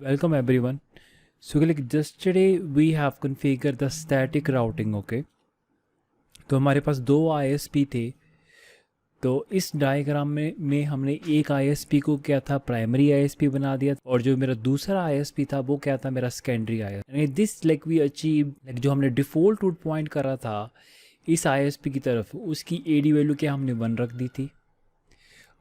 Welcome everyone. So like yesterday we have configured the static routing, okay? तो हमारे पास दो ISP थे. तो इस डायग्राम में हमने एक ISP को क्या था प्राइमरी ISP बना दिया और जो मेरा दूसरा ISP था वो क्या था मेरा secondary ISP. This like we achieve like जो हमने डिफ़ॉल्ट रूट पॉइंट करा था इस ISP की तरफ उसकी AD वैल्यू क्या हमने 1 रख दी थी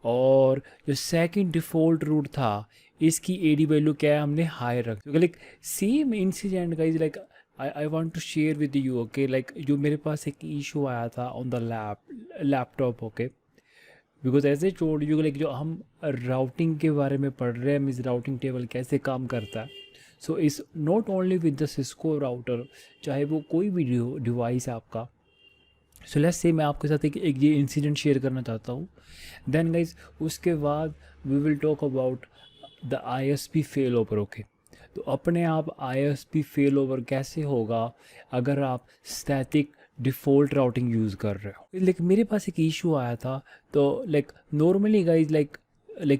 और जो सेकंड डिफ़ॉल्ट रूट था इसकी एडी वैल्यू क्या है हमने हाई रख दी. Like same incident guys like I want to share with you okay. Like जो मेरे पास एक इशू आया था on the laptop okay. Because as I told you like जो हम राउटिंग के बारे में पढ़ रहे हैं मीन्स राउटिंग टेबल कैसे काम करता है. सो इस not only with the Cisco router चाहे वो कोई भी डिवाइस है आपका. सो लेट्स से मैं आपके साथ एक ये इंसिडेंट शेयर करना चाहता हूँ. देन गाइज उसके बाद we will talk about the ISP fail over okay. तो अपने आप ISP फेल ओवर कैसे होगा अगर आप स्टैटिक डिफ़ॉल्ट राउटिंग यूज़ कर रहे हो. लेकिन मेरे पास एक इशू आया था. तो like normally guys like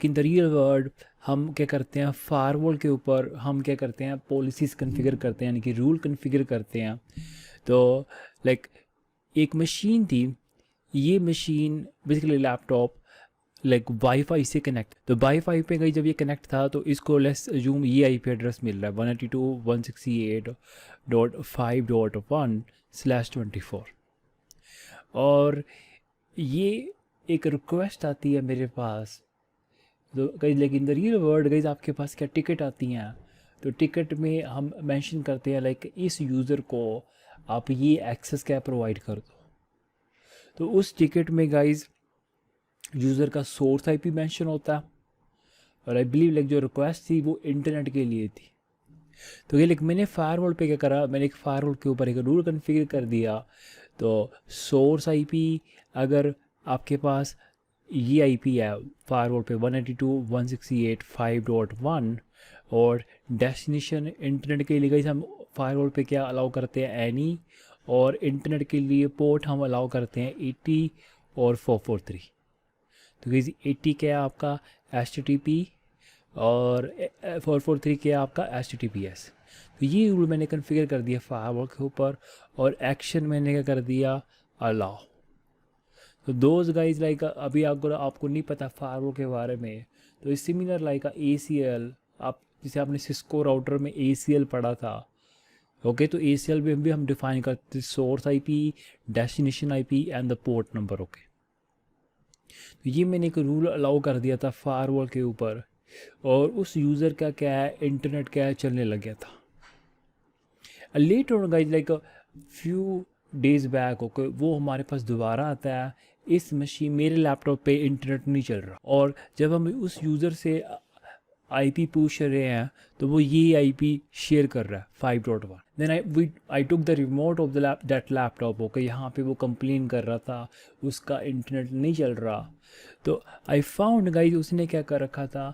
in the real world हम क्या करते हैं फायरवॉल के ऊपर हम क्या करते हैं पॉलिसीज़ कन्फिगर करते हैं यानी कि रूल कन्फिगर करते हैं. तो लाइक एक मशीन थी. ये machine basically laptop like wifi से कनेक्ट. तो वाईफाई पे गई जब ये कनेक्ट था तो इसको लेस जूम ये IP एड्रेस मिल रहा है 192.168.5.1/24 और ये एक रिक्वेस्ट आती है मेरे पास. तो कहीं लेकिन इन द रियल वर्ल्ड गई आपके पास क्या टिकट आती हैं. तो टिकट में हम मेंशन करते हैं लाइक इस यूज़र को आप ये एक्सेस क्या प्रोवाइड कर दो. तो उस टिकट में गाइज यूज़र का सोर्स IP मेंशन होता है और आई बिलीव लाइक जो रिक्वेस्ट थी वो इंटरनेट के लिए थी. तो ये लाइक मैंने फायरवॉल पे क्या करा मैंने एक फायरवॉल के ऊपर एक रूल कन्फिगर कर दिया. तो सोर्स IP अगर आपके पास ये IP है फायरवॉल पे 192.168.5.1 और डेस्टिनेशन इंटरनेट के लिए गई हम फायरवॉल पे क्या अलाउ करते हैं एनी और इंटरनेट के लिए पोर्ट हम अलाउ करते हैं 80 और 443. तो गई 80 क्या है आपका HTTP और 443 क्या है आपका HTTPS. तो ये रूल मैंने कन्फिगर कर दिया फायरवॉल के ऊपर और एक्शन मैंने क्या कर दिया अलाउ. तो दोज गाइज लाइक अभी आपको नहीं पता फायरवॉल के बारे में तो इस सिमिलर लाइक ACL आप जैसे आपने सिस्को राउटर में ACL पढ़ा था ओके. तो ACL में भी हम डिफाइन करते source IP destination IP and the port number okay. तो ये मैंने एक रूल अलाउ कर दिया था फायरवॉल के ऊपर और उस यूज़र का क्या है इंटरनेट क्या है चलने लग गया था. Later on guys like few days back okay वो हमारे पास दोबारा आता है इस मशीन मेरे लैपटॉप पे इंटरनेट नहीं चल रहा और जब हम उस यूज़र से IP पूछ रहे हैं तो वो ये IP शेयर कर रहा है 5.1. Then I took the remote of the that laptop okay. यहाँ पे वो कंप्लेन कर रहा था उसका इंटरनेट नहीं चल रहा. तो आई फाउंड गाइज उसने क्या कर रखा था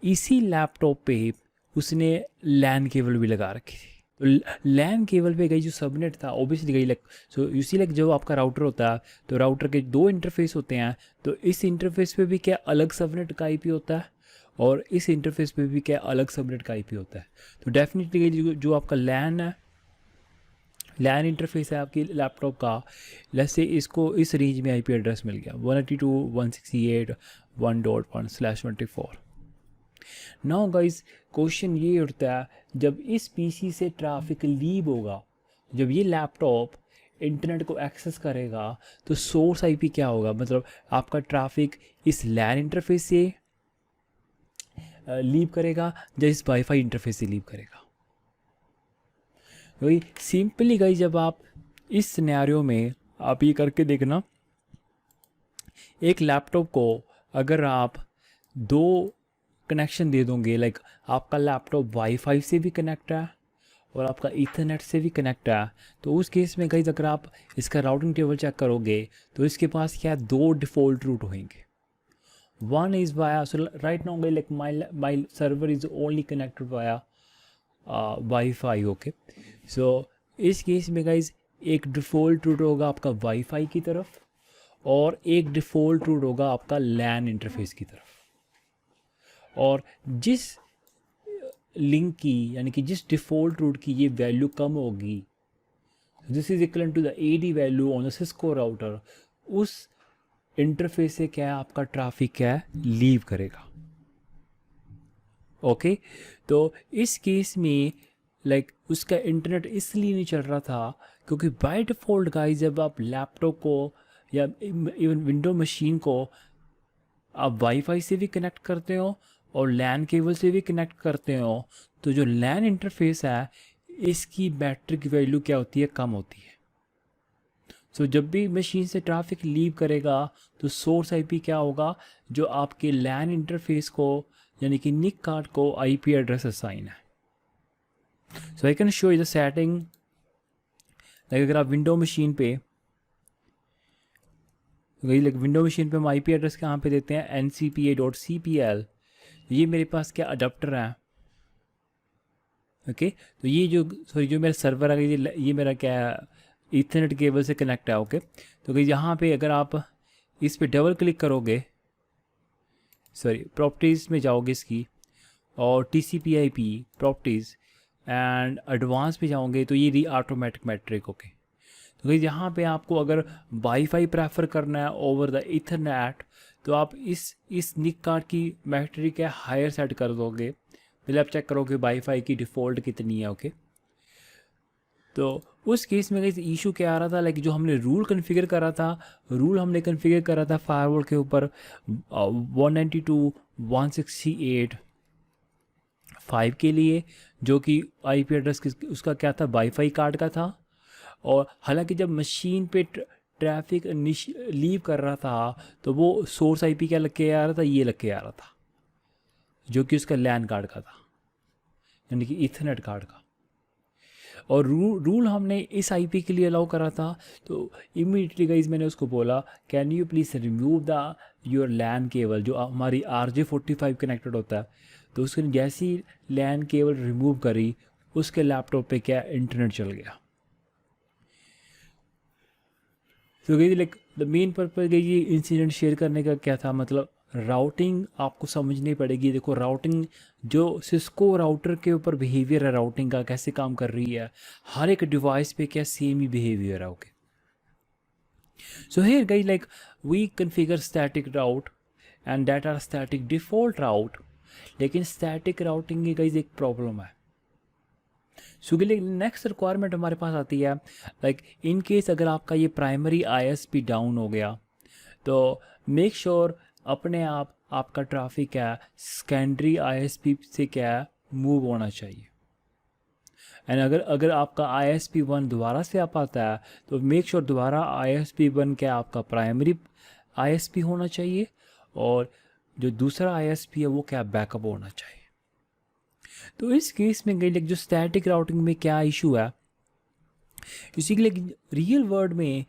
इसी लैपटॉप पे उसने LAN केबल भी लगा रखी थी. तो LAN केबल पे गई जो सबनेट था ऑब्वियसली गई like so you see like जो आपका राउटर होता है तो राउटर के दो इंटरफेस होते हैं. तो इस इंटरफेस पे भी क्या अलग सबनेट का IP होता है और इस इंटरफेस पे भी क्या अलग सबनेट का IP होता है. तो डेफिनेटली जो आपका LAN है LAN इंटरफेस है आपकी लैपटॉप का लेट्स से इसको इस रेंज में IP एड्रेस मिल गया 192.168.1.1/24. नाउ गाइस क्वेश्चन ये उठता है जब इस PC से ट्रैफिक लीव होगा जब ये लैपटॉप इंटरनेट को एक्सेस करेगा तो सोर्स IP क्या होगा. मतलब आपका ट्रैफिक इस LAN इंटरफेस से लीव करेगा या इस वाईफाई इंटरफेस से लीव करेगा. वही सिंपली गाइस जब आप इस सिनेरियो में आप ये करके देखना एक लैपटॉप को अगर आप दो कनेक्शन दे दोगे लाइक आपका लैपटॉप वाईफाई से भी कनेक्ट है और आपका ईथरनेट से भी कनेक्ट है. तो उस केस में गाइस अगर आप इसका राउटिंग टेबल चेक करोगे तो इसके पास क्या दो डिफ़ॉल्ट रूट होंगे. One is via so right now like my server is only connected via Wi-Fi okay. So इस केस में गाइज एक डिफ़ॉल्ट रूट होगा आपका वाईफाई की तरफ और एक डिफ़ॉल्ट रूट होगा आपका LAN इंटरफेस की तरफ. और जिस लिंक की यानी कि जिस डिफ़ॉल्ट रूट की ये वैल्यू कम होगी, this is equal to the AD value on the Cisco router, उस इंटरफेस से क्या है आपका ट्रैफिक क्या है लीव करेगा। ओके तो इस केस में उसका इंटरनेट इसलिए नहीं चल रहा था क्योंकि बाय डिफ़ॉल्ट गाइस जब आप लैपटॉप को या इवन विंडो मशीन को आप वाईफाई से भी कनेक्ट करते हो और लैन केबल से भी कनेक्ट करते हो, तो जो लैन इंटरफेस है इसकी बैटरी की वैल्यू क्या होती है, कम होती है। सो जब भी मशीन से ट्रैफिक लीव करेगा तो सोर्स आईपी क्या होगा, जो आपके लैन इंटरफेस को यानी कि निक कार्ड को आईपी एड्रेस असाइन है। So I can show you the setting. अगर आप विंडो मशीन पे विंडो मशीन पे हम आईपी एड्रेस कहाँ पे देते हैं, ncpa.cpl। ये मेरे पास क्या अडाप्टर है। ओके तो ये जो मेरा सर्वर है ये मेरा क्या ईथरनेट केबल से कनेक्ट है। ओके तो यहाँ पे अगर आप इस पे डबल क्लिक करोगे, प्रॉपर्टीज़ में जाओगे इसकी और TCP/IP प्रॉपर्टीज़ एंड एडवांस पे जाओगे तो ये री ऑटोमेटिक मैट्रिक। ओके तो यहाँ पे आपको अगर वाईफाई प्रेफर करना है ओवर द ईथरनेट तो आप इस निक कार्ड की मैट्रिक है हायर सेट कर दोगे। पहले आप चेक करोगे वाईफाई की डिफ़ॉल्ट कितनी है। ओके तो उस केस में इशू क्या आ रहा था, जो हमने रूल कॉन्फ़िगर करा था, रूल हमने कॉन्फ़िगर करा था फायरवॉल के ऊपर 192.168.5 के लिए, जो कि आईपी एड्रेस उसका क्या था, वाईफाई कार्ड का था। और हालांकि जब मशीन पे ट्रैफिक लीव कर रहा था तो वो सोर्स आईपी क्या लग के आ रहा था, ये लग के आ रहा था जो कि उसका लैन कार्ड का था यानी कि ईथरनेट कार्ड का। और रूल हमने इस आईपी के लिए अलाउ करा था। तो इमीडिएटली गाइज मैंने उसको बोला can you please remove the your LAN cable, जो हमारी RJ45 कनेक्टेड होता है। तो उसने जैसी लैन केबल रिमूव करी उसके लैपटॉप पे क्या इंटरनेट चल गया। तो गई द मेन पर्पज ये इंसिडेंट शेयर करने का क्या था, मतलब राउटिंग आपको समझनी पड़ेगी। देखो राउटिंग जो सिस्को राउटर के ऊपर बिहेवियर है राउटिंग का कैसे काम कर रही है, हर एक डिवाइस पे क्या सेम ही बिहेवियर है। Okay so here guys we configure static route and that are static default route. लेकिन स्टैटिक राउटिंग की गाइस एक प्रॉब्लम है। सो नेक्स्ट रिक्वायरमेंट हमारे पास आती है इन केस अगर आपका ये प्राइमरी ISP डाउन हो गया तो मेक श्योर अपने आप आपका ट्रैफिक क्या है सेकेंडरी ISP से क्या है मूव होना चाहिए। एंड अगर आपका ISP1 दोबारा से आप आता है तो मेक श्योर दोबारा ISP1 क्या आपका प्राइमरी ISP होना चाहिए और जो दूसरा ISP है वो क्या बैकअप होना चाहिए। तो इस केस में गई जो स्टैटिक राउटिंग में क्या इशू है, इसी के लिए रियल वर्ल्ड में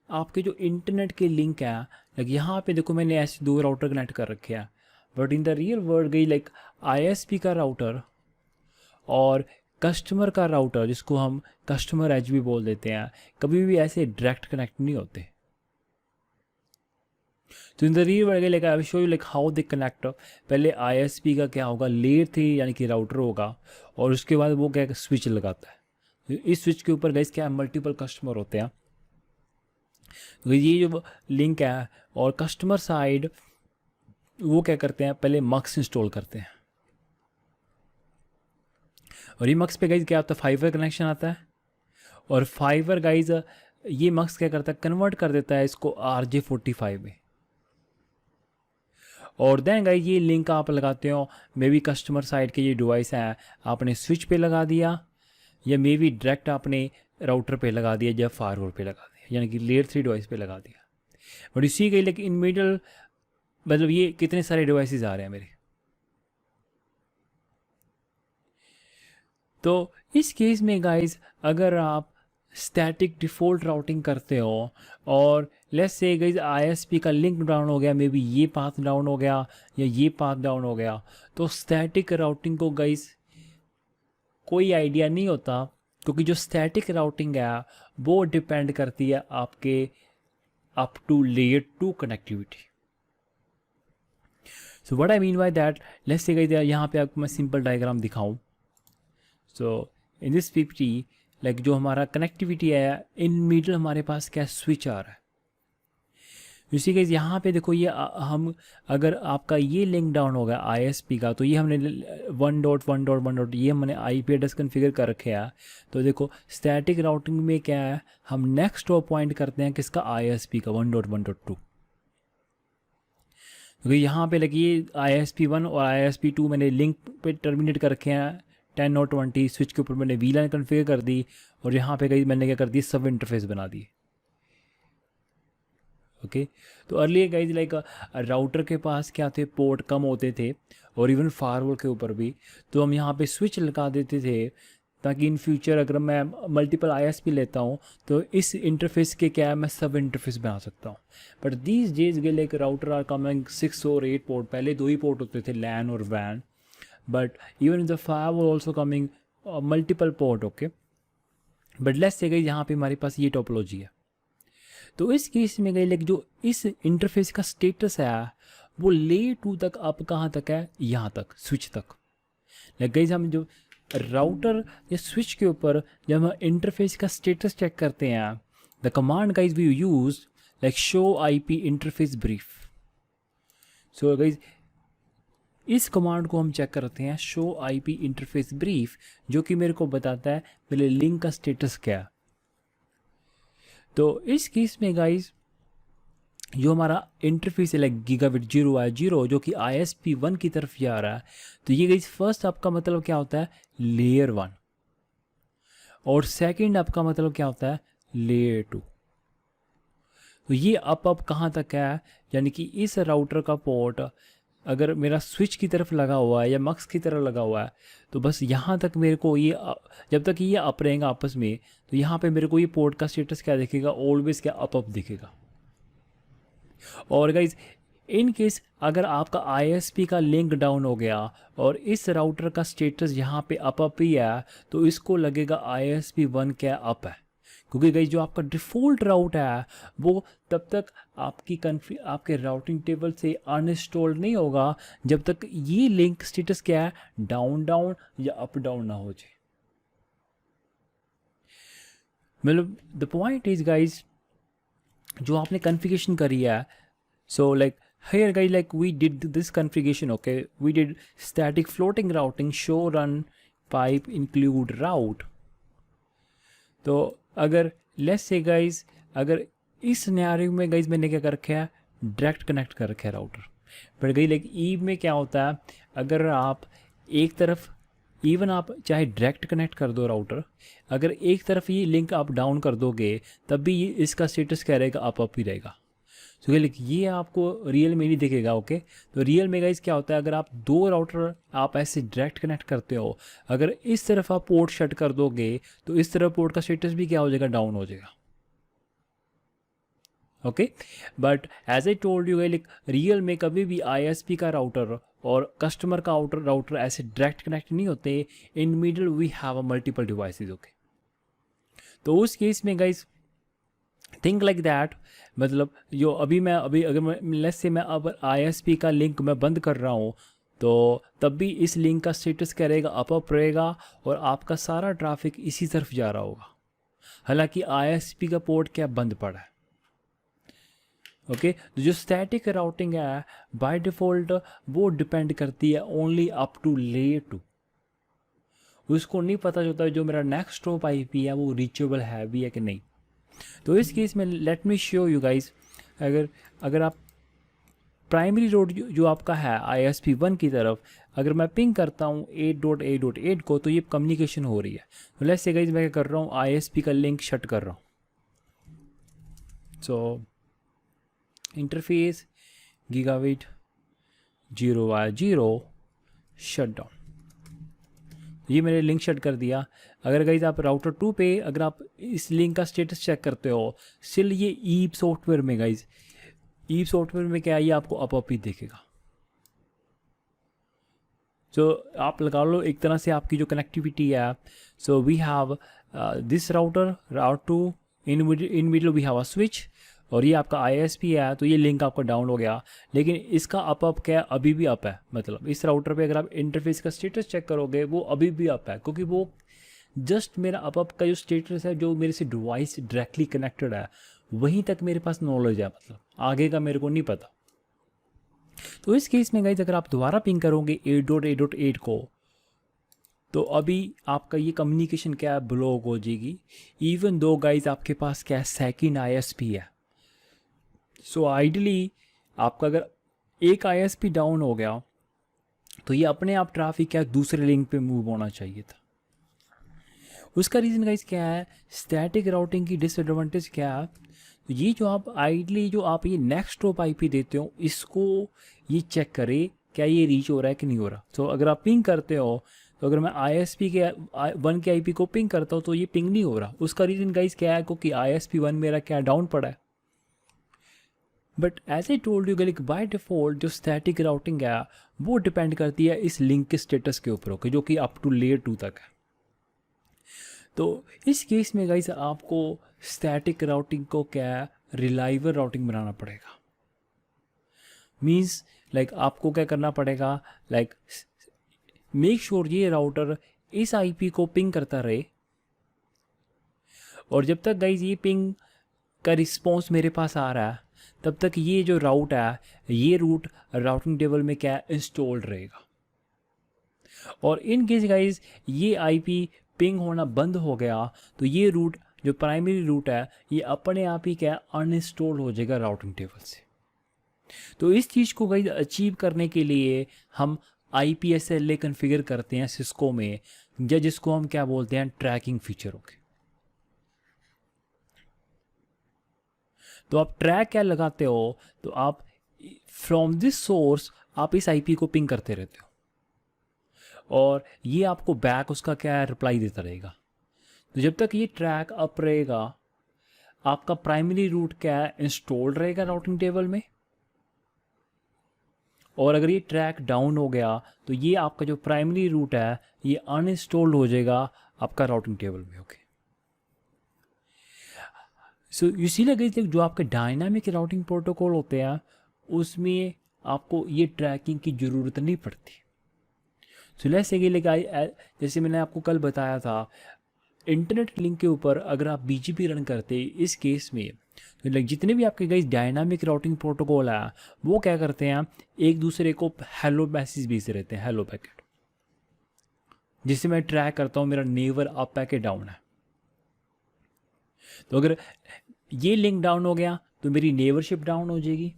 आपके जो इंटरनेट के लिंक है यहाँ पे देखो मैंने ऐसे 2 राउटर कनेक्ट कर रखे हैं, but in the real world गई ISP का राउटर और कस्टमर का राउटर जिसको हम कस्टमर एज भी बोल देते हैं, कभी भी ऐसे डायरेक्ट कनेक्ट नहीं होते। तो in the real world I will show you how they connect. पहले ISP का क्या होगा, लेयर 3 यानी कि राउटर होगा और उसके बाद वो क्या स्विच लगाता है। इस स्विच के ऊपर गाइस क्या मल्टीपल कस्टमर होते हैं। तो ये जो लिंक है और कस्टमर साइड वो क्या करते हैं, पहले मक्स इंस्टॉल करते हैं और ये मक्स पे गाइस क्या होता है, फाइबर कनेक्शन आता है और फाइबर गाइस ये मक्स क्या करता है, कन्वर्ट कर देता है इसको RJ45 में। और देन गाइस ये लिंक आप लगाते हो, मे बी कस्टमर साइड के ये डिवाइस हैं आपने स्विच पे लगा दिया या मे बी डायरेक्ट आपने राउटर पे लगा दिया या फायरवॉल पे लगा दिया यानी कि लेयर 3 डिवाइस पे लगा दिया। बट इसी के इन मिडल मतलब ये कितने सारे डिवाइसेस आ रहे हैं मेरे। तो इस केस में गाइस अगर आप स्टैटिक डिफ़ॉल्ट राउटिंग करते हो और लेट्स से गाइस ISP का लिंक डाउन हो गया, मे बी ये पाथ डाउन हो गया या ये पाथ डाउन हो गया, तो स्टैटिक राउटिंग को गाइस कोई आइडिया नहीं होता क्योंकि जो स्टैटिक राउटिंग है वो डिपेंड करती है आपके up to layer 2 connectivity. So what I mean by that, let's say guys यहाँ पे आपको मैं सिंपल डायग्राम दिखाऊं। So in this PPT like जो हमारा कनेक्टिविटी है, इन मिडल हमारे पास क्या स्विच आ रहा है। इसी के यहाँ पे देखो ये हम अगर आपका ये लिंक डाउन होगा ISP का, तो ये हमने 1.1.1. ये हमने IP एड्रेस कन्फिगर कर रखे हैं। तो देखो स्टैटिक राउटिंग में क्या है, हम नेक्स्ट पॉइंट करते हैं किसका, ISP का 1.1.2। क्योंकि यहाँ पे लगी ISP1 और ISP2 मैंने लिंक पे टर्मिनेट कर रखे हैं 10 और 20। स्विच के ऊपर मैंने VLAN कन्फिगर कर दी और यहाँ पे कहीं मैंने क्या कर दी, सब इंटरफेस बना दी। ओके तो अर्ली गाइज लाइक राउटर के पास क्या थे, पोर्ट कम होते थे और इवन फायरवॉल के ऊपर भी, तो हम यहाँ पे स्विच लगा देते थे ताकि इन फ्यूचर अगर मैं मल्टीपल ISP लेता हूँ तो इस इंटरफेस के क्या है, मैं सब इंटरफेस बना सकता हूँ। बट दीज डेज के लाइक राउटर आर कमिंग 6 और 8 पोर्ट, पहले 2 ही पोर्ट होते थे LAN और WAN, but even the firewall also coming multiple port. Okay but let's say गई यहाँ पे हमारे पास ये टोपोलॉजी है। तो इस केस में गई लाइक जो इस इंटरफेस का स्टेटस है वो लेयर 2 तक अब कहाँ तक है, यहाँ तक, स्विच तक। लाइक गई हम जो राउटर या स्विच के ऊपर जब हम इंटरफेस का स्टेटस चेक करते हैं, the command guys we use like show IP interface brief. So guys इस कमांड को हम चेक करते हैं, शो IP इंटरफेस ब्रीफ, जो कि मेरे को बताता है मेरे लिंक का स्टेटस क्या है। तो इस केस में गाइज जो हमारा इंटरफेस है लाइक गीगाबिट 0 जो कि ISP1 की तरफ जा रहा है, तो ये गाइज फर्स्ट आपका मतलब क्या होता है, लेयर 1, और सेकंड आपका मतलब क्या होता है, लेयर 2। तो ये अप कहाँ तक है, यानी कि इस राउटर का पोर्ट अगर मेरा स्विच की तरफ लगा हुआ है या मक्स की तरफ लगा हुआ है, तो बस यहाँ तक मेरे को ये जब तक ये अप रहेगा आपस में, तो यहाँ पे मेरे को ये पोर्ट का स्टेटस क्या दिखेगा, ऑलवेज क्या अप दिखेगा। और गाइज इन केस अगर आपका ISP का लिंक डाउन हो गया और इस राउटर का स्टेटस यहाँ पे अप ही है, तो इसको लगेगा ISP1 क्या अप है, क्योंकि गाइज जो आपका डिफ़ॉल्ट राउट है वो तब तक आपके राउटिंग टेबल से अनइंस्टॉल नहीं होगा जब तक ये लिंक स्टेटस क्या है, डाउन या अप डाउन ना हो जाए। मतलब द पॉइंट इज गाइज जो आपने कॉन्फ़िगरेशन करी है, so like here guys like we did this configuration, okay, we did static floating routing show run pipe include route। तो अगर लेट्स से गाइज अगर इस सिनेरियो में गाइज मैंने क्या कर रखा है, डायरेक्ट कनेक्ट कर रखा है राउटर, बट गई लाइक ईव में क्या होता है, अगर आप एक तरफ इवन आप चाहे डायरेक्ट कनेक्ट कर दो राउटर, अगर एक तरफ ये लिंक आप डाउन कर दोगे तब भी ये इसका स्टेटस क्या रहेगा, अप ही रहेगा। तो ये आपको रियल में नहीं दिखेगा। ओके तो रियल में गाइस क्या होता है, अगर आप 2 राउटर आप ऐसे डायरेक्ट कनेक्ट करते हो, अगर इस तरफ आप पोर्ट शट कर दोगे तो इस तरफ पोर्ट का स्टेटस भी क्या हो जाएगा, डाउन हो जाएगा। Okay but as I told you like real में कभी भी ISP का राउटर और कस्टमर का राउटर ऐसे डायरेक्ट कनेक्ट नहीं होते, in middle we have a multiple devices. Okay तो उस केस में गाइस थिंक लाइक दैट, मतलब जो अभी अगर मैं लेट्स से मैं अब ISP का लिंक मैं बंद कर रहा हूँ तो तब भी इस लिंक का स्टेटस क्या रहेगा, अप रहेगा और आपका सारा ट्रैफिक इसी तरफ जा रहा होगा, हालांकि ISP का पोर्ट क्या बंद पड़ा है। ओके तो जो स्टैटिक राउटिंग है बाय डिफ़ॉल्ट वो डिपेंड करती है ओनली अप टू लेयर 2, उसको नहीं पता चलता जो मेरा नेक्स्ट स्टॉप IP है वो रीचेबल है भी है कि नहीं। तो इस केस में let me show you guys, अगर आप प्राइमरी रोड जो आपका है ISP1 की तरफ अगर मैं पिंग करता हूँ 8.8.8 को, तो ये कम्युनिकेशन हो रही है। तो लेट्स से गाइस मैं क्या कर रहा हूँ, ISP का लिंक शट कर रहा हूँ। सो इंटरफेस गीगाबिट 0 शट डाउन, ये मैंने लिंक शट कर दिया। अगर गाइज आप राउटर 2 पे अगर आप इस लिंक का स्टेटस चेक करते हो, स्टिल ये ईव सॉफ्टवेयर में गाइज ईव सॉफ्टवेयर में क्या है, ये आपको अप ही दिखेगा। सो आप लगा लो एक तरह से आपकी जो कनेक्टिविटी है, so we have this router 2 in middle we have a switch और ये आपका ISP है, तो ये लिंक आपका डाउन हो गया, लेकिन इसका अप क्या है, अभी भी अप है। मतलब इस राउटर पे अगर आप इंटरफेस का स्टेटस चेक करोगे वो अभी भी अप है, क्योंकि वो जस्ट मेरा अप का जो स्टेटस है, जो मेरे से डिवाइस डायरेक्टली कनेक्टेड है, वहीं तक मेरे पास नॉलेज है, मतलब आगे का मेरे को नहीं पता। तो इस केस में गाइज अगर आप दोबारा पिंग करोगे 8.8.8 को, तो अभी आपका ये कम्युनिकेशन क्या है, ब्लॉक हो जाएगी। इवन दो गाइज आपके पास क्या है, सेकेंड ISP है। सो आइडली आपका अगर एक ISP डाउन हो गया तो ये अपने आप ट्रैफिक क्या दूसरे लिंक पे मूव होना चाहिए था। उसका रीज़न गाइज क्या है, स्टैटिक राउटिंग की डिसएडवांटेज क्या है, तो ये जो आप आइडली जो आप ये नेक्स्ट टॉप IP देते हो, इसको ये चेक करे क्या ये रीच हो रहा है कि नहीं हो रहा। तो अगर आप पिंग करते हो, तो अगर मैं ISP के 1 के IP को पिंग करता हूँ तो ये पिंग नहीं हो रहा। उसका रीज़न गाइज क्या है, क्योंकि ISP 1 मेरा क्या डाउन पड़ा है। But as I told you guys, by default जो स्टैटिक राउटिंग है वो डिपेंड करती है इस लिंक के स्टेटस के ऊपर, ओके, जो कि अप टू लेयर 2 तक है। तो इस केस में गाइस आपको स्टैटिक राउटिंग को क्या रिलायबल राउटिंग बनाना पड़ेगा। मीन्स लाइक आपको क्या करना पड़ेगा, लाइक मेक श्योर ये राउटर इस IP को पिंग करता रहे, और जब तक गाइज ये पिंग का रिस्पॉन्स मेरे पास आ रहा है तब तक ये जो राउट है, ये रूट राउटिंग टेबल में क्या इंस्टॉल्ड रहेगा। और इन केस गाइज ये IP पिंग होना बंद हो गया तो ये रूट जो प्राइमरी रूट है ये अपने आप ही क्या अनइंस्टॉल हो जाएगा राउटिंग टेबल से। तो इस चीज़ को गाइज अचीव करने के लिए हम IPSLA कन्फिगर करते हैं सिस्को में, या जिसको हम क्या बोलते हैं ट्रैकिंग फीचर। ओके, तो आप ट्रैक क्या लगाते हो, तो आप फ्रॉम दिस सोर्स आप इस IP को पिंग करते रहते हो और ये आपको बैक उसका क्या है रिप्लाई देता रहेगा। तो जब तक ये ट्रैक अप रहेगा आपका प्राइमरी रूट क्या है इंस्टॉल्ड रहेगा राउटिंग टेबल में, और अगर ये ट्रैक डाउन हो गया तो ये आपका जो प्राइमरी रूट है ये अनइंस्टॉल्ड हो जाएगा आपका राउटिंग टेबल में। ओके, सो इसीलिए गई जो आपके डायनामिक राउटिंग प्रोटोकॉल होते हैं उसमें आपको ये ट्रैकिंग की ज़रूरत नहीं पड़ती। सो लेट्स से जैसे मैंने आपको कल बताया था, इंटरनेट लिंक के ऊपर अगर आप BGP रन करते इस केस में, तो लाइक जितने भी आपके गाइस डायनामिक राउटिंग प्रोटोकॉल है वो क्या करते हैं, एक दूसरे को हेलो मैसेज भेजते रहते हैं, हेलो पैकेट, जिससे मैं ट्रैक करता हूँ मेरा नेवर अप पैकेट डाउन है। तो अगर ये लिंक डाउन हो गया तो मेरी नेबरशिप डाउन हो जाएगी।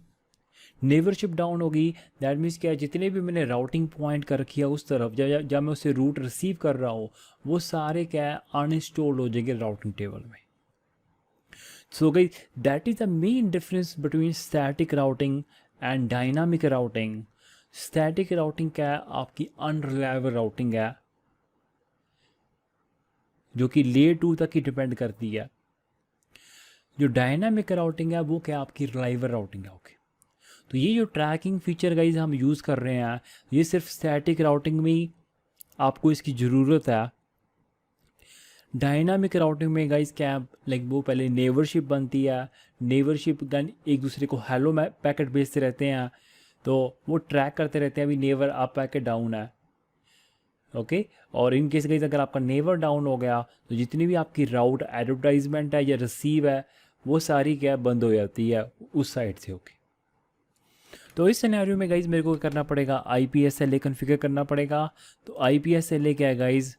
नेबरशिप डाउन होगी दैट मीन्स क्या, जितने भी मैंने राउटिंग पॉइंट कर रखी है उस तरफ जब मैं उससे रूट रिसीव कर रहा हूँ वो सारे क्या है अनइंस्टॉल हो जाएंगे राउटिंग टेबल में। So guys that is the main difference between static routing and dynamic routing. Static routing क्या है, आपकी अनरिलायबल राउटिंग है जो कि लेयर 2 तक ही डिपेंड करती है। जो डायनामिक राउटिंग है वो क्या आपकी रिलायबल राउटिंग है। ओके, तो ये जो ट्रैकिंग फीचर गाइज हम यूज़ कर रहे हैं ये सिर्फ स्टैटिक राउटिंग में ही आपको इसकी ज़रूरत है। डायनामिक राउटिंग में गाइज क्या लाइक वो पहले नेबरशिप बनती है, नेबरशिप गन एक दूसरे को हेलो पैकेट भेजते रहते हैं, तो वो ट्रैक करते रहते हैं अभी नेवर अप पैकेट डाउन है। ओके, और इन केस गाइज अगर आपका नेवर डाउन हो गया तो जितनी भी आपकी राउट एडवर्टाइजमेंट है या रिसीव है वो सारी क्या बंद हो जाती है उस साइड से। ओके, तो इस सिनेरियो में गाइज मेरे को क्या करना पड़ेगा, IPSLA कॉन्फ़िगर करना पड़ेगा। तो IPSLA क्या है गाइज,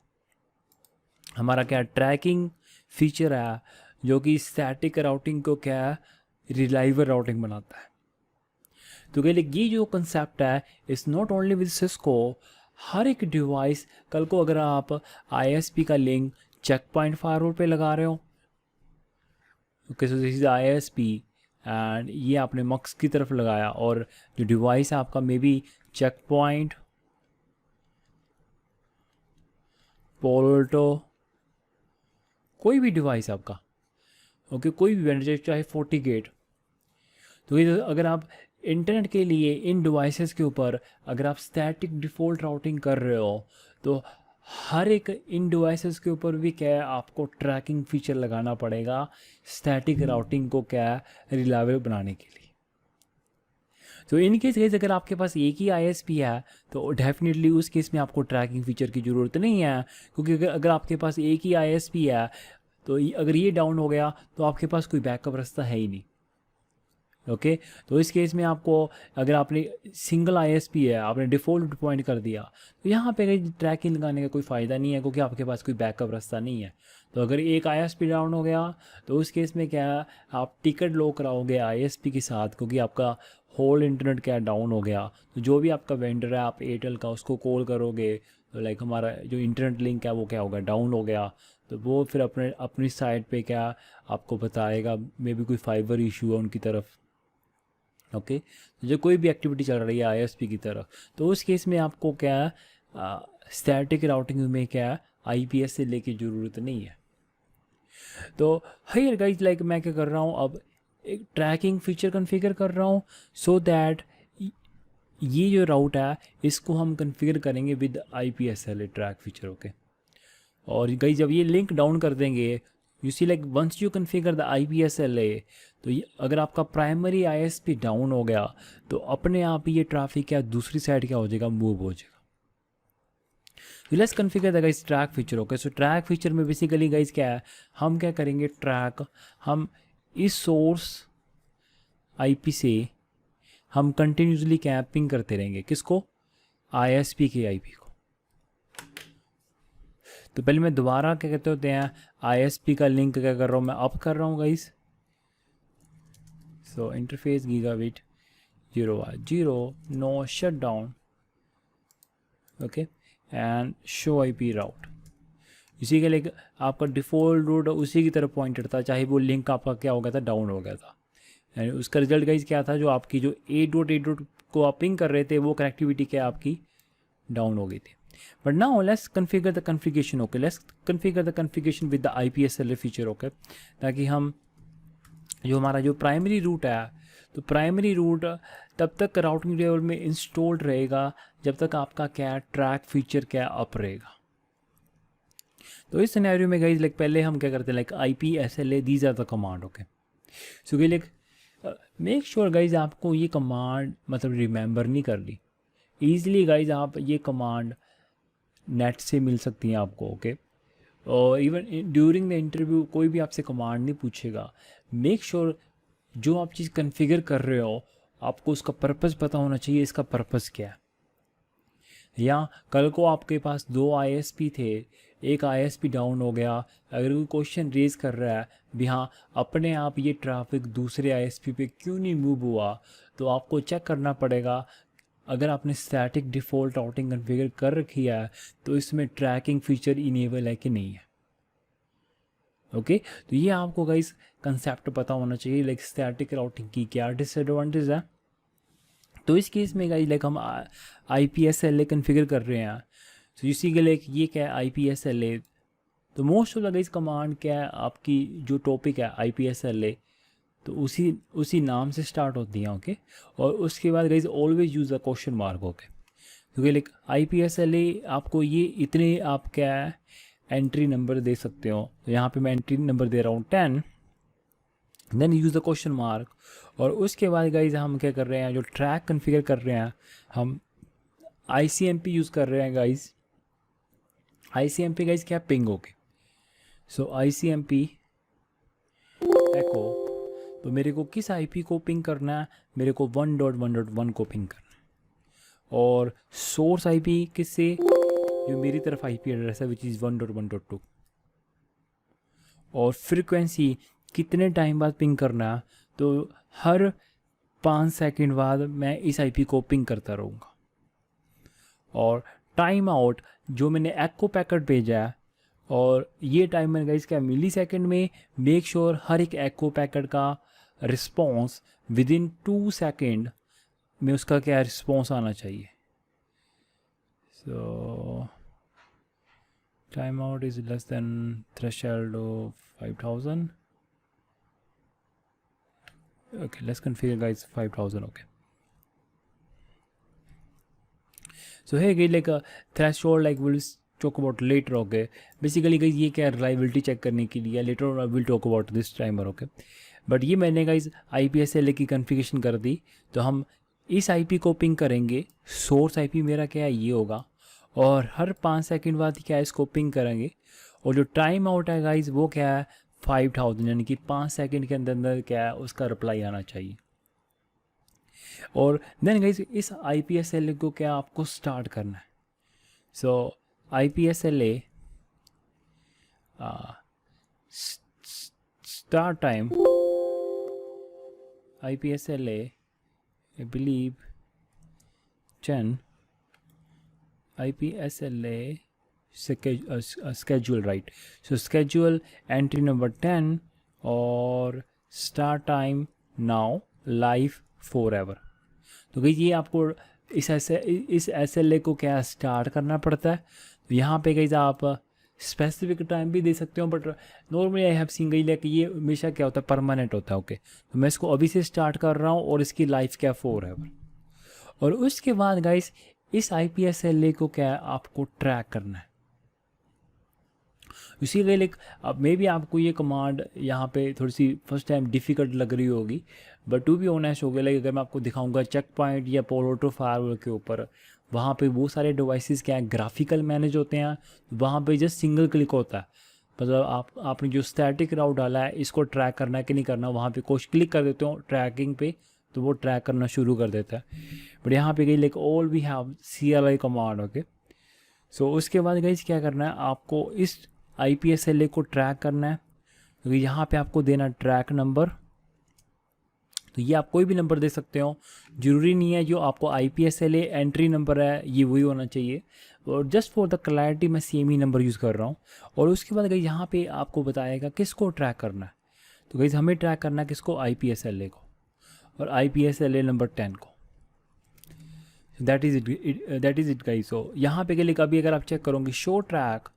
हमारा क्या ट्रैकिंग फीचर है जो कि स्टैटिक राउटिंग को क्या है रिलायबल राउटिंग बनाता है। तो क्या ये जो कंसेप्ट है it's not only with Cisco, हर एक डिवाइस कल को अगर आप ISP का लिंक चेक पॉइंट फायरवॉल पे लगा रहे हो, okay, so this is ISP and ये आपने मक्स की तरफ लगाया और जो डिवाइस है आपका मे बी चेक पॉइंट, पोल्टो, कोई भी डिवाइस आपका, ओके, कोई भी वेंडर चाहे FortiGate। तो ये अगर आप इंटरनेट के लिए इन डिवाइसेस के ऊपर अगर आप स्टैटिक डिफ़ॉल्ट राउटिंग कर रहे हो तो हर एक इन डिवाइसेस के ऊपर भी क्या है आपको ट्रैकिंग फीचर लगाना पड़ेगा स्टैटिक राउटिंग को क्या है रिलायबल बनाने के लिए। तो इन केस गाइस अगर आपके पास एक ही ISP है तो डेफिनेटली उस केस में आपको ट्रैकिंग फीचर की ज़रूरत नहीं है, क्योंकि अगर आपके पास एक ही ISP है तो अगर ये डाउन हो गया तो आपके पास कोई बैकअप रास्ता है ही नहीं। ओके तो इस केस में आपको, अगर आपने सिंगल ISP है, आपने डिफ़ॉल्ट पॉइंट कर दिया, तो यहाँ पे ट्रैकिंग लगाने का कोई फ़ायदा नहीं है, क्योंकि आपके पास कोई बैकअप रास्ता नहीं है। तो अगर एक ISP डाउन हो गया तो उस केस में क्या है, आप टिकट लो कराओगे ISP के साथ, क्योंकि आपका होल इंटरनेट क्या डाउन हो गया। तो जो भी आपका वेंडर है, आप एयरटेल का, उसको कॉल करोगे तो लाइक हमारा जो इंटरनेट लिंक है वो क्या होगा, डाउन हो गया। तो वो फिर अपनी साइड पे क्या आपको बताएगा, मे बी कोई फाइबर इशू है उनकी तरफ। ओके तो जो कोई भी एक्टिविटी चल रही है ISP की तरफ, तो उस केस में आपको क्या स्टैटिक राउटिंग में क्या IPS से लेके ज़रूरत नहीं है। तो हायर गाइज लाइक मैं क्या कर रहा हूँ, अब एक ट्रैकिंग फीचर कॉन्फ़िगर कर रहा हूँ, सो दैट ये जो राउट है इसको हम कॉन्फ़िगर करेंगे with IPSLA track feature. Okay और गाइज जब ये लिंक डाउन कर देंगे, you see like once you configure the IPSLA, तो ये अगर आपका प्राइमरी ISP डाउन हो गया तो अपने आप ही ये ट्रैफिक क्या दूसरी साइड क्या हो जाएगा, मूव हो जाएगा। Let's configure the guys track feature. Okay so track feature में बेसिकली गाइस क्या है, हम क्या करेंगे, ट्रैक हम इस सोर्स IP से हम कंटिन्यूसली कैपिंग करते रहेंगे, किसको, ISP के IP को। तो पहले मैं दोबारा क्या कहते होते हैं, ISP का लिंक क्या कर रहा हूँ, मैं अप कर रहा हूँ guys. So interface gigabit 0 no shut down, okay and show IP route. इसी के लिए आपका डिफ़ॉल्ट रूट उसी की तरफ पॉइंटेड था, चाहे वो लिंक आपका क्या हो गया था, डाउन हो गया था। एंड उसका रिजल्ट गाइज क्या था, जो आपकी जो 8.8 को आप पिंग कर रहे थे वो कनेक्टिविटी क्या आपकी डाउन हो गई थी। But now let's configure the configuration. Okay let's configure the configuration with the IPSLA feature. Okay ताकि हम जो हमारा जो प्राइमरी रूट है, तो प्राइमरी रूट तब तक राउटिंग लेवल में इंस्टॉल्ड रहेगा जब तक आपका क्या ट्रैक फीचर क्या अप रहेगा। तो इस सिनेरियो में गाइज लाइक पहले हम क्या करते हैं, like IPSLA these are the command. Okay so like make sure guys आपको ये कमांड मतलब रिमेंबर नहीं कर ली ईजिली गाइज, आप ये कमांड नेट से मिल सकती हैं आपको। ओके और इवन ड्यूरिंग द इंटरव्यू कोई भी आपसे कमांड नहीं पूछेगा। मेक श्योर जो आप चीज़ कॉन्फ़िगर कर रहे हो आपको उसका पर्पस पता होना चाहिए, इसका पर्पस क्या है। या कल को आपके पास 2 ISP थे, एक ISP डाउन हो गया, अगर कोई क्वेश्चन रेज कर रहा है भी हाँ अपने आप ये ट्रैफिक दूसरे ISP पे क्यों नहीं मूव हुआ, तो आपको चेक करना पड़ेगा। अगर आपने स्टैटिक डिफ़ॉल्ट राउटिंग कॉन्फ़िगर कर रखी है तो इसमें ट्रैकिंग फीचर इनेबल है कि नहीं है। ओके तो ये आपको गाइस कंसेप्ट पता होना चाहिए, लाइक स्टैटिक राउटिंग की क्या डिसएडवांटेज है। तो इस केस में गाइस लाइक हम IPSLA कॉन्फ़िगर कर रहे हैं, तो इसी के लिए ये क्या है IPSLA। तो most of the guys command क्या है, आपकी जो टॉपिक है IPSLA तो उसी नाम से स्टार्ट होती हैं। ओके और उसके बाद guys always use a question mark. Okay क्योंकि लाइक IPSLA आपको ये इतने आप क्या है एंट्री नंबर दे सकते हो, तो यहाँ पे मैं एंट्री नंबर दे रहा हूँ 10, then use the question mark. और उसके बाद गाइज हम क्या कर रहे हैं, जो ट्रैक कॉन्फ़िगर कर रहे हैं हम ICMP यूज़ कर रहे हैं गाइज। ICMP गाइज क्या पिंग। ओके सो ICMP एको, तो मेरे को किस IP को पिंग करना है, मेरे को 1.1.1 को पिंग करना है। और सोर्स IP किससे, जो मेरी तरफ IP एड्रेस है विच इज़ 1.1.2। और फ्रीक्वेंसी कितने टाइम बाद पिंग करना है, तो हर 5 सेकंड बाद मैं इस IP को पिंग करता रहूँगा। और टाइम आउट जो मैंने एको पैकेट भेजा है, और ये टाइम मैंने गाइस क्या मिली सेकेंड में, मेक श्योर हर एक एको पैकेट का रिस्पॉन्स विद इन 2 सेकेंड में उसका क्या रिस्पॉन्स आना चाहिए। सो time out is less than threshold of 5000। okay let's configure guys 5000। okay so hey guys like a threshold like we'll talk about later। okay basically guys ये क्या reliability check करने के लिए, later on I will talk about this timer। okay but ये मैंने guys IPSLA की configuration कर दी, तो हम इस आईपी को पिंग करेंगे, सोर्स आईपी मेरा क्या है ये होगा, और हर 5 सेकंड बाद क्या है इसको पिंग करेंगे, और जो टाइम आउट है गाइज वो क्या है 5000, यानी कि 5 सेकंड के अंदर अंदर क्या है उसका रिप्लाई आना चाहिए। और देन गाइज इस I P S L A को क्या आपको स्टार्ट करना है। So I P S L A start time IPSLA I believe 10 IPSLA schedule, right? So schedule entry number 10 और start time now live forever। तो गई ये आपको इस SLA को क्या स्टार्ट करना पड़ता है। तो यहाँ पे गई आप स्पेसिफिक टाइम भी दे सकते हो, but normally I have seen गई है कि ये हमेशा क्या होता है परमानेंट होता है। ओके, तो मैं इसको अभी से स्टार्ट कर रहा हूँ और इसकी लाइफ क्या 4 है। और उसके बाद गाइस इस IPSLA को क्या है आपको ट्रैक करना है। इसी के लिए अब मे भी आपको ये कमांड यहाँ पे थोड़ी सी फर्स्ट टाइम डिफ़िकल्ट लग रही होगी, बट टू बी ऑनेस्ट हो गया, लाइक अगर मैं आपको दिखाऊंगा चेक पॉइंट या पोलोटो फायरवॉल के ऊपर, वहाँ पे वो सारे डिवाइसेस क्या है ग्राफिकल मैनेज होते हैं, वहाँ पे जस्ट सिंगल क्लिक होता है। मतलब आपने जो स्टैटिक राउट डाला है इसको ट्रैक करना है कि नहीं करना, वहाँ पे कुछ क्लिक कर देते हो ट्रैकिंग पे तो वो ट्रैक करना शुरू कर देता है। बट यहाँ पे गई like all we have CLI command. Okay, so उसके बाद गई क्या करना है आपको इस IPSLA को ट्रैक करना है। क्योंकि तो यहाँ पे आपको देना ट्रैक नंबर, तो ये आप कोई भी नंबर दे सकते हो, ज़रूरी नहीं है जो आपको IPSLA एंट्री नंबर है ये वही होना चाहिए। और जस्ट फॉर द क्लैरिटी मैं सेम ही नंबर यूज़ कर रहा हूँ। और उसके बाद गई यहाँ पे आपको बताएगा किसको ट्रैक करना है। तो गई हमें ट्रैक करना है किसको, IPSLA को, और IPSLA नंबर 10 को। That is it guys. So यहाँ पे के लिए कभी अगर आप चेक करोगे शो ट्रैक,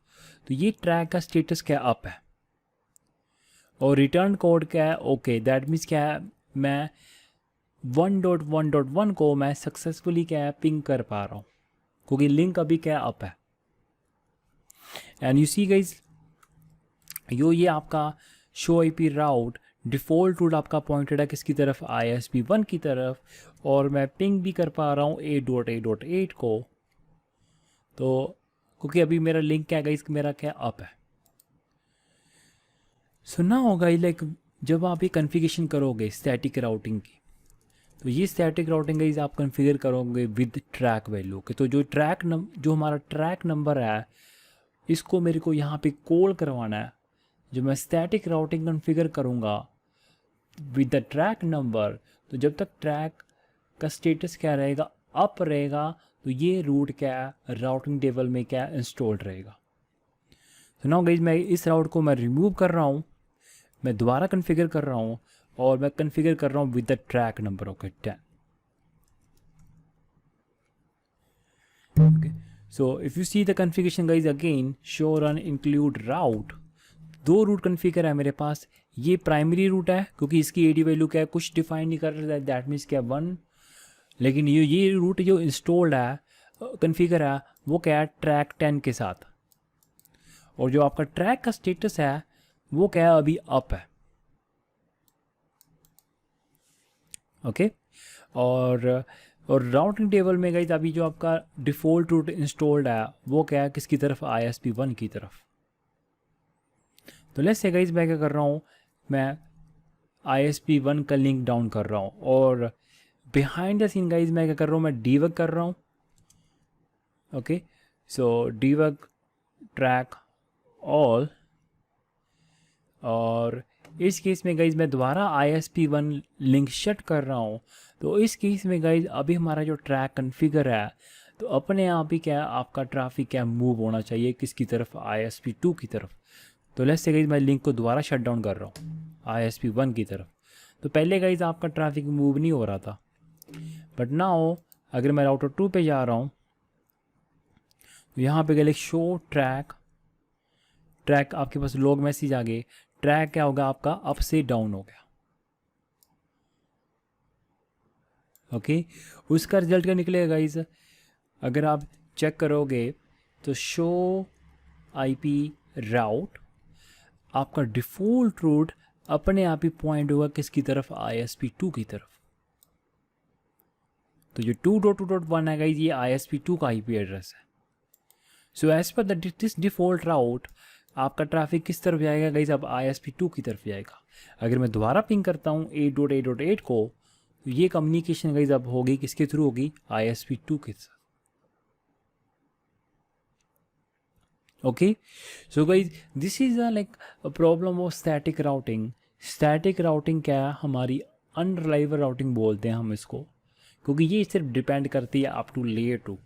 तो ये ट्रैक का स्टेटस क्या अप है, और रिटर्न कोड क्या है ओके। दैट मीन्स क्या है मैं 1.1.1 को मैं सक्सेसफुली क्या है पिंग कर पा रहा हूँ, क्योंकि लिंक अभी क्या अप है। एंड यू सी गाइस ये आपका शो IP राउट डिफ़ॉल्ट रूट आपका पॉइंटेड है किसकी तरफ, ISP1 की तरफ, और मैं पिंग भी कर पा रहा हूँ 8.8.8 को। तो क्योंकि अभी मेरा लिंक क्या है मेरा क्या अप है। सुना होगा लाइक जब आप ये कॉन्फ़िगरेशन करोगे स्टैटिक राउटिंग की, तो ये स्टैटिक राउटिंग गाइस आप कॉन्फ़िगर करोगे विद ट्रैक वैल्यू के। तो जो हमारा ट्रैक नंबर है इसको मेरे को यहाँ पे कॉल करवाना है। जो मैं स्टैटिक राउटिंग कॉन्फ़िगर करूँगा विद द ट्रैक नंबर, तो जब तक ट्रैक का स्टेटस क्या रहेगा अप रहेगा, तो ये रूट क्या है राउटिंग टेबल में क्या इंस्टॉल्ड रहेगा। तो नाउ गाइस मैं इस राउट को मैं रिमूव कर रहा हूँ, मैं दोबारा कॉन्फ़िगर कर रहा हूँ, और मैं कॉन्फ़िगर कर रहा हूँ with the track number. Okay 10। Okay, so if you see the configuration guys again show run include route, 2 route configure है मेरे पास। ये प्राइमरी रूट है क्योंकि इसकी AD वैल्यू क्या है कुछ डिफाइन नहीं कर रहा है, दैट मीन्स क्या 1। लेकिन ये रूट जो इंस्टॉल्ड है कॉन्फ़िगर है वो क्या है ट्रैक 10 के साथ, और जो आपका ट्रैक का स्टेटस है वो क्या है अभी अप है। ओके, और राउटिंग टेबल में गई अभी जो आपका डिफ़ॉल्ट रूट इंस्टॉल्ड है वो क्या है किसकी तरफ, ISP1 की तरफ। तो लेट्स से गाइस मैं क्या कर रहा हूँ, मैं ISP1 का लिंक डाउन कर रहा हूँ, और बिहाइंड द सीन गाइस मैं क्या कर रहा हूँ, मैं डीबग कर रहा हूँ। ओके, सो डीबग ट्रैक ऑल, और इस केस में गाइज मैं दोबारा ISP1 लिंक शट कर रहा हूँ। तो इस केस में गाइज अभी हमारा जो ट्रैक कॉन्फ़िगर है तो अपने आप ही क्या आपका ट्रैफिक क्या मूव होना चाहिए किसकी तरफ, ISP2 की तरफ। तो लेट्स से गाइज मैं लिंक को दोबारा शट डाउन कर रहा हूँ ISP1 की तरफ। तो पहले गाइज आपका ट्रैफिक मूव नहीं हो रहा था, बट नाउ अगर मैं राउटर 2 पे जा रहा हूँ तो यहाँ पे गए शो ट्रैक आपके पास लॉग मैसेज आ गए, ट्रैक क्या होगा आपका अप से डाउन हो गया। ओके, उसका रिजल्ट क्या निकलेगा गाइस, अगर आप चेक करोगे तो शो IP राउट आपका डिफ़ॉल्ट रूट अपने आप ही पॉइंट होगा किसकी तरफ, ISP2 की तरफ। तो जो 2.2.1 है गाइज ये ISP2 का IP एड्रेस है। So as per this default route आपका ट्रैफिक किस तरफ जाएगा गाइज, अब ISP2 की तरफ जाएगा। अगर मैं दोबारा पिंग करता हूँ 8.8.8 को, तो ये कम्युनिकेशन गाइज अब होगी किसके थ्रू होगी, ISP2 के साथ। Okay, so guys this is like a problem of static routing. Static routing क्या है, हमारी अनरिलायबल राउटिंग बोलते हैं हम इसको, क्योंकि ये सिर्फ डिपेंड करती है अप टू लेयर 2।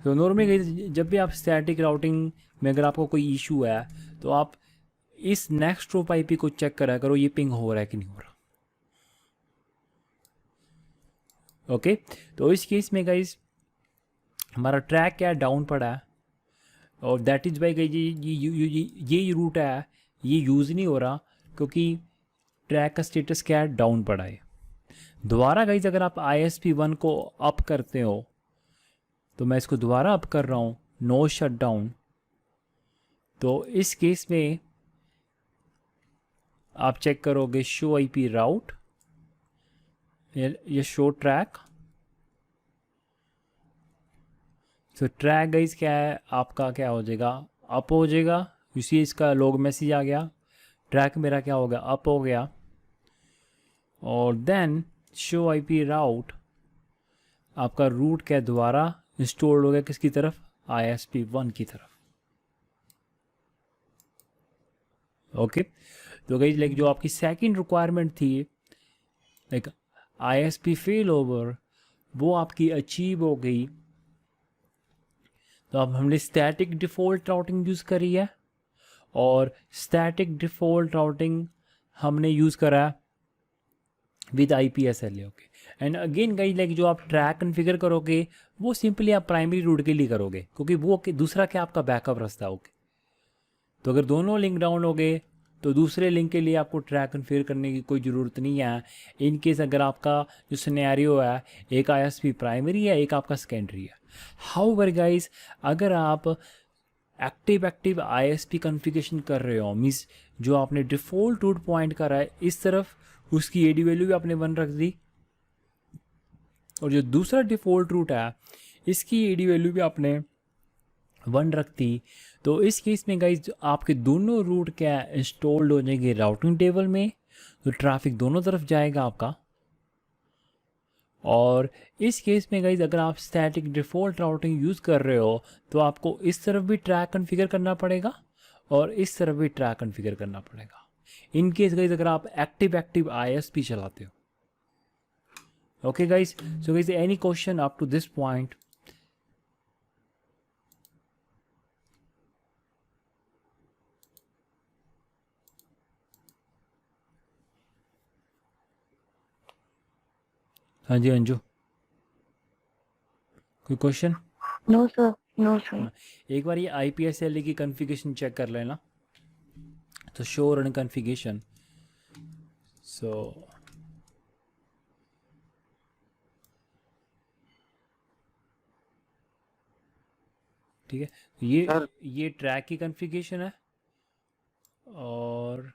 तो नॉर्मली जब भी आप स्टैटिक राउटिंग में अगर आपको कोई इशू है तो आप इस नेक्स्ट ड्रॉप IP को चेक करा करो, ये पिंग हो रहा है कि नहीं हो रहा। ओके, तो इस केस में गाइज हमारा ट्रैक क्या डाउन पड़ा है, और दैट इज़ बाई ये रूट है ये यूज़ नहीं हो रहा क्योंकि ट्रैक का स्टेटस क्या है, डाउन पड़ा है। दोबारा गाइज अगर आप ISP1 को अप करते हो, तो मैं इसको दोबारा अप कर रहा हूँ, नो शट डाउन, तो इस केस में आप चेक करोगे शो IP राउट या शो ट्रैक। तो ट्रैक गाइज क्या है आपका, क्या हो जाएगा, अप हो जाएगा। इसी इसका लॉग मैसेज आ गया, ट्रैक मेरा क्या हो गया, अप हो गया। और देन शो IP राउट आपका रूट क्या दोबारा इंस्टॉल हो गया किसकी तरफ, ISP1 की तरफ। ओके, तो गाइज लाइक जो आपकी सेकंड रिक्वायरमेंट थी लाइक ISP फेल ओवर, वो आपकी अचीव हो गई। तो अब हमने स्टैटिक डिफ़ॉल्ट राउटिंग यूज़ करी है, और स्टैटिक डिफ़ॉल्ट राउटिंग हमने यूज़ करा है with IPSLA। Okay, and again guys like जो आप ट्रैक कन्फिगर करोगे वो सिंपली आप प्राइमरी रूट के लिए करोगे, क्योंकि वो दूसरा क्या आपका बैकअप रास्ता है। ओके, तो अगर दोनों लिंक डाउन हो गए तो दूसरे लिंक के लिए आपको ट्रैक कन्फिगर करने की कोई ज़रूरत नहीं है। इन केस अगर आपका जो सिनेरियो है एक ISP प्राइमरी है एक आपका सेकेंडरी है। हाउएवर गाइस, अगर आप एक्टिव ISP कॉन्फ़िगरेशन कर रहे हो, मीन्स जो आपने डिफ़ॉल्ट रूट पॉइंट करा है इस तरफ, उसकी AD वैल्यू भी आपने 1 रख दी, और जो दूसरा डिफ़ॉल्ट रूट है इसकी AD वैल्यू भी आपने 1 रखती, तो इस केस में गाइज आपके दोनों रूट क्या इंस्टॉल्ड हो जाएंगे राउटिंग टेबल में, तो ट्रैफिक दोनों तरफ जाएगा आपका। और इस केस में गाइज अगर आप स्टैटिक डिफ़ॉल्ट राउटिंग यूज़ कर रहे हो तो आपको इस तरफ भी ट्रैक कॉन्फ़िगर करना पड़ेगा और इस तरफ भी ट्रैक कॉन्फ़िगर करना पड़ेगा, इन केस गाइज अगर आप एक्टिव ISP चलाते हो। Okay guys, so guys any question up to this point? हाँ जी अंजू, कोई question? No sir, no sir. एक बार ये IPSLA की कॉन्फ़िगरेशन चेक कर लेना, तो शो रन कॉन्फ़िगरेशन। सो ठीक है, तो ये ट्रैक की कॉन्फ़िगरेशन है, और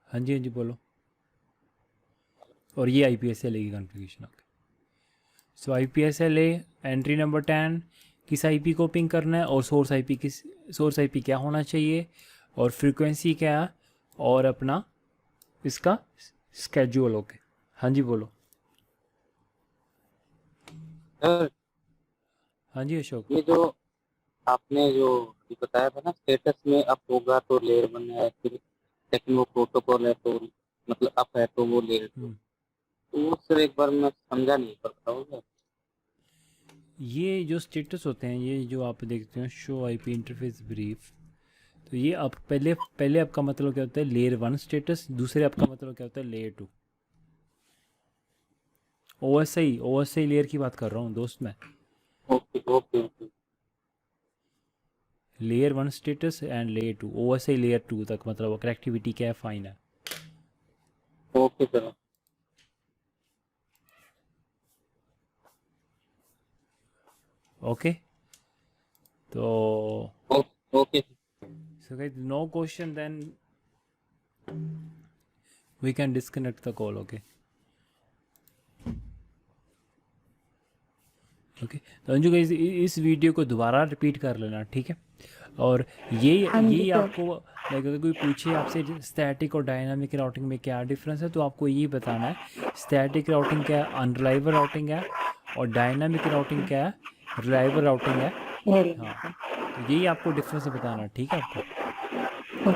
हाँ जी हाँ जी बोलो, और ये IPSLA की कॉन्फ़िगरेशन। ओके, सो IPSLA एंट्री नंबर 10 किस IP को पिंग करना है, और सोर्स IP क्या होना चाहिए, और फ्रीक्वेंसी क्या है, और अपना इसका स्केड्यूल। ओके, हाँ जी बोलो। सर, हाँ जी अशोक। ये जो आपने जो अभी बताया था ना, स्टेटस में अप होगा तो लेयर 1 है, फिर सेकंड वो प्रोटोकॉल है तो मतलब अप है तो वो लेयर 2। तो वो सर एक बार मैं समझा नहीं पड़ता होगा। ये जो स्टेटस होते हैं, ये जो आप देखते हो शो IP इंटरफेस ब्रीफ, तो ये आप पहले आपका मतलब क्या होता है, लेयर 1 स्टेटस, दूसरे आपका मतलब क्या होता है, लेयर 2। OSI लेयर की बात कर रहा हूँ दोस्त मैं। Okay okay okay layer 1 status and layer 2, OSI layer 2 तक मतलब कनेक्टिविटी क्या है, फाइन है। Okay sir. ओके, तो okay so guys, no question, then we can disconnect the call. Okay. Okay, तो अंजू गाइस इस वीडियो को दोबारा रिपीट कर लेना, ठीक है। और ये हाँ जी ये सर। आपको लाइक अगर कोई पूछे आपसे स्टैटिक और डायनामिक राउटिंग में क्या डिफरेंस है, तो आपको ये बताना है स्टैटिक राउटिंग क्या है, अनरिलायबल राउटिंग है, और डायनामिक राउटिंग क्या है, रिलायबल राउटिंग है। वेरी हाँ, गुड तो यही आपको डिफरेंस बताना है, ठीक है आपको। सर।